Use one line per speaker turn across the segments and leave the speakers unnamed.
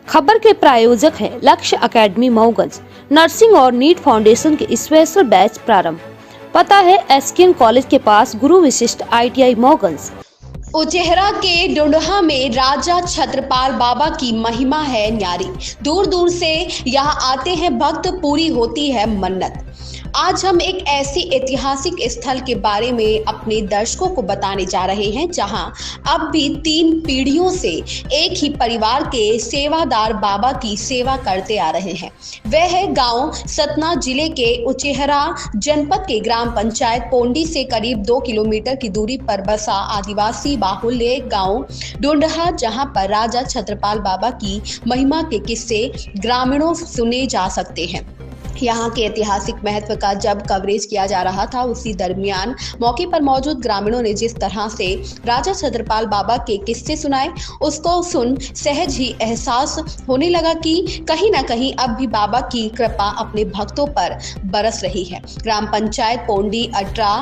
खबर के प्रायोजक है लक्ष्य एकेडमी मऊगंज। नर्सिंग और नीट फाउंडेशन के स्पेशल बैच प्रारंभ। पता है एसकेएम कॉलेज के पास गुरु विशिष्ट ITI मऊगंज।
उचेहरा के डुंडहा में राजा छत्रपाल बाबा की महिमा है न्यारी। दूर दूर से यहाँ आते हैं भक्त, पूरी होती है मन्नत। आज हम एक ऐसी ऐतिहासिक स्थल के बारे में अपने दर्शकों को बताने जा रहे हैं जहां अब भी 3 पीढ़ियों से एक ही परिवार के सेवादार बाबा की सेवा करते आ रहे हैं। वह है गांव सतना जिले के उचेहरा जनपद के ग्राम पंचायत पोंडी से करीब 2 किलोमीटर की दूरी पर बसा आदिवासी बाहुल्य गांव डुंडहा, जहां पर राजा छत्रपाल बाबा की महिमा के किस्से ग्रामीणों सुने जा सकते हैं। यहाँ के ऐतिहासिक महत्व का जब कवरेज किया जा रहा था, उसी दरमियान मौके पर मौजूद ग्रामीणों ने जिस तरह से राजा छत्रपाल बाबा के किस्से सुनाए, उसको सुन सहज ही एहसास होने लगा कि कहीं ना कहीं अब भी बाबा की कृपा अपने भक्तों पर बरस रही है। ग्राम पंचायत पोंडी अट्रा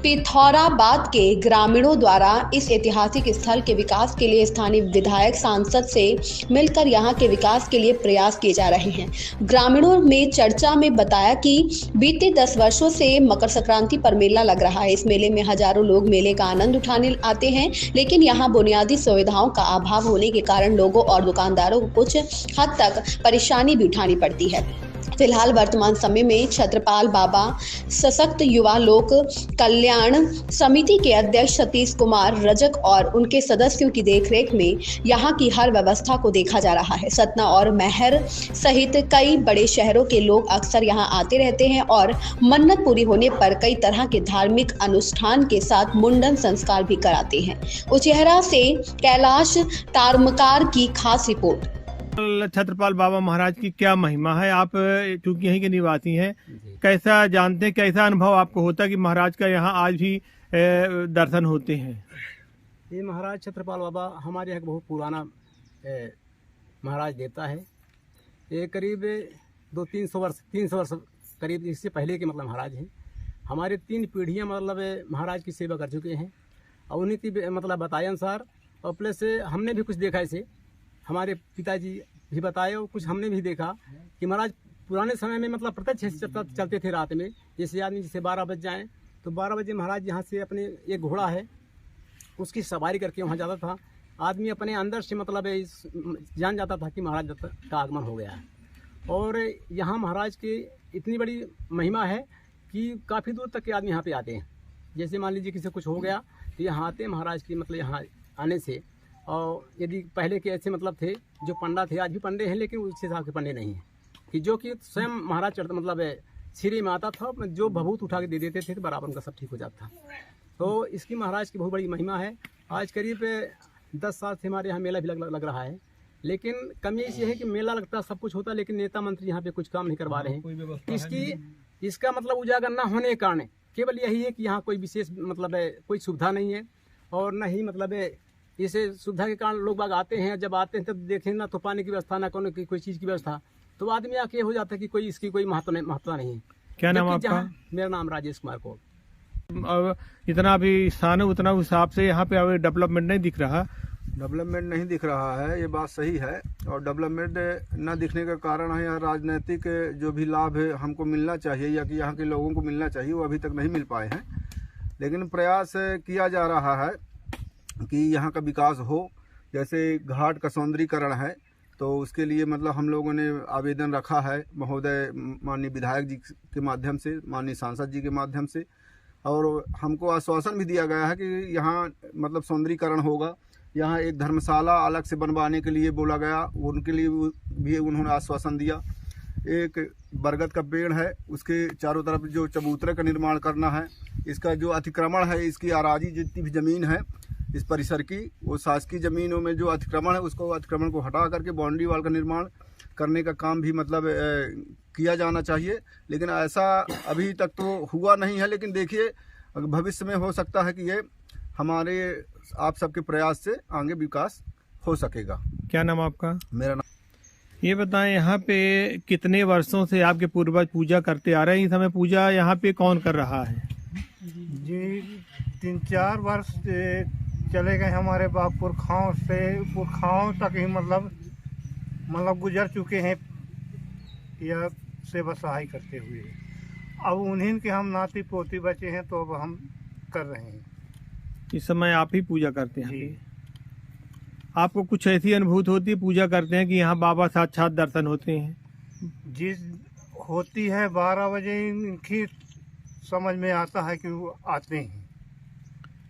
पिथौराबाद के ग्रामीणों द्वारा इस ऐतिहासिक स्थल के विकास के लिए स्थानीय विधायक सांसद से मिलकर यहां के विकास के लिए प्रयास किए जा रहे हैं। ग्रामीणों में चर्चा में बताया कि बीते 10 वर्षों से मकर संक्रांति पर मेला लग रहा है। इस मेले में हजारों लोग मेले का आनंद उठाने आते हैं, लेकिन यहां बुनियादी सुविधाओं का अभाव होने के कारण लोगों और दुकानदारों को कुछ हद तक परेशानी भी उठानी पड़ती है। फिलहाल वर्तमान समय में छत्रपाल बाबा सशक्त युवा लोक कल्याण समिति के अध्यक्ष सतीश कुमार रजक और उनके सदस्यों की देखरेख में यहाँ की हर व्यवस्था को देखा जा रहा है। सतना और महर सहित कई बड़े शहरों के लोग अक्सर यहाँ आते रहते हैं और मन्नत पूरी होने पर कई तरह के धार्मिक अनुष्ठान के साथ मुंडन संस्कार भी कराते हैं। उचेहरा से कैलाश तारमकार की खास रिपोर्ट।
छत्रपाल बाबा महाराज की क्या महिमा है? आप चूंकि यहीं के निवासी हैं, कैसा जानते हैं, कैसा अनुभव आपको होता है कि महाराज का यहाँ आज भी दर्शन होते हैं?
ये महाराज छत्रपाल बाबा हमारे यहाँ बहुत पुराना महाराज देवता है। ये करीब 300 वर्ष करीब इससे पहले के मतलब महाराज हैं। हमारे 3 पीढ़ियाँ मतलब महाराज की सेवा कर चुके हैं और उन्हीं की मतलब बताए अनुसार और प्लस हमने भी कुछ देखा इसे, हमारे पिताजी भी बताए और कुछ हमने भी देखा कि महाराज पुराने समय में मतलब प्रत्यक्ष चलते थे रात में। जैसे आदमी जैसे 12 बज जाए तो 12 बजे महाराज यहाँ से अपने एक घोड़ा है उसकी सवारी करके वहाँ जाता था। आदमी अपने अंदर से मतलब जान जाता था कि महाराज का आगमन हो गया है। और यहाँ महाराज की इतनी बड़ी महिमा है कि काफ़ी दूर तक के आदमी यहाँ पे आते हैं। जैसे मान लीजिए किसी कुछ हो गया तो यहाँ आते हैं महाराज की मतलब यहाँ आने से। और यदि पहले के ऐसे मतलब थे जो पंडा थे, आज भी पंडे हैं लेकिन उस हिसाब के पंडे नहीं हैं कि जो कि स्वयं महाराज चढ़ता मतलब सिरे में आता था, जो भभूत उठा के दे देते थे तो बराबर उनका सब ठीक हो जाता था। तो इसकी महाराज की बहुत बड़ी महिमा है। आज करीब 10 साल से हमारे यहाँ मेला भी लग रहा है, लेकिन कमी ये है कि मेला लगता सब कुछ होता, लेकिन नेता मंत्री यहाँ पे कुछ काम नहीं करवा रहे हैं। इसका मतलब उजागर न होने के कारण केवल यही है कि यहाँ कोई विशेष मतलब कोई सुविधा नहीं है और न ही मतलब इसे सुविधा के कारण लोग बाग आते हैं। जब आते हैं तब देखें ना तो पानी की व्यवस्था, ना कोई चीज़ की व्यवस्था, तो आदमी आके हो जाता है कि कोई इसकी कोई महत्व नहीं है।
क्या नाम आपका?
मेरा नाम राजेश कुमार को।
अब इतना भी स्थान है उतना हिसाब से यहाँ पे डेवलपमेंट नहीं दिख रहा।
डेवलपमेंट नहीं दिख रहा है, ये बात सही है। और डेवलपमेंट न दिखने का कारण है यहाँ राजनीतिक जो भी लाभ है हमको मिलना चाहिए या कि यहाँ के लोगों को मिलना चाहिए, वो अभी तक नहीं मिल पाए हैं। लेकिन प्रयास किया जा रहा है कि यहाँ का विकास हो। जैसे घाट का सौंदर्यीकरण है तो उसके लिए मतलब हम लोगों ने आवेदन रखा है महोदय माननीय विधायक जी के माध्यम से, माननीय सांसद जी के माध्यम से, और हमको आश्वासन भी दिया गया है कि यहाँ मतलब सौंदर्यीकरण होगा। यहाँ एक धर्मशाला अलग से बनवाने के लिए बोला गया, उनके लिए भी उन्होंने आश्वासन दिया। एक बरगद का पेड़ है, उसके चारों तरफ जो चबूतरे का निर्माण करना है। इसका जो अतिक्रमण है, इसकी अराजी जितनी भी ज़मीन है इस परिसर की, वो शासकीय ज़मीनों में जो अतिक्रमण है उसको अतिक्रमण को हटा करके बाउंड्री वाल का निर्माण करने का काम भी मतलब किया जाना चाहिए। लेकिन ऐसा अभी तक तो हुआ नहीं है, लेकिन देखिए भविष्य में हो सकता है कि ये हमारे आप सबके प्रयास से आगे विकास हो सकेगा।
क्या नाम आपका?
मेरा नाम।
ये बताएं, यहाँ पे कितने वर्षों से आपके पूर्वज पूजा करते आ रहे हैं? इस समय पूजा यहाँ पे कौन कर रहा है?
जी 3-4 वर्ष चले गए हमारे बाप पुरखाओं तक ही मतलब मतलब गुजर चुके हैं या सेवा सहाय करते हुए। अब उन्हीं के हम नाती पोती बचे हैं तो अब हम कर रहे हैं।
इस समय आप ही पूजा करते हैं
जी।
आपको कुछ ऐसी अनुभूति होती है पूजा करते हैं कि यहाँ बाबा साक्षात दर्शन होते हैं?
जिस होती है 12 बजे इनकी समझ में आता है कि वो आते हैं।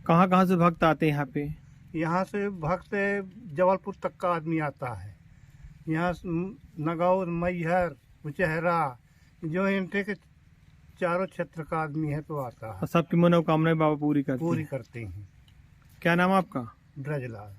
कहाँ कहाँ से भक्त आते हैं यहाँ पे?
यहाँ से भक्त जबलपुर तक का आदमी आता है। यहाँ नगौर, मैहर, उचहरा, जो इनके के चारों क्षेत्र का आदमी है तो आता है।
और सबकी मनोकामनाएं बाबा पूरी करते
पूरी
हैं।
करते हैं।
क्या नाम है आपका?
ब्रजलाल।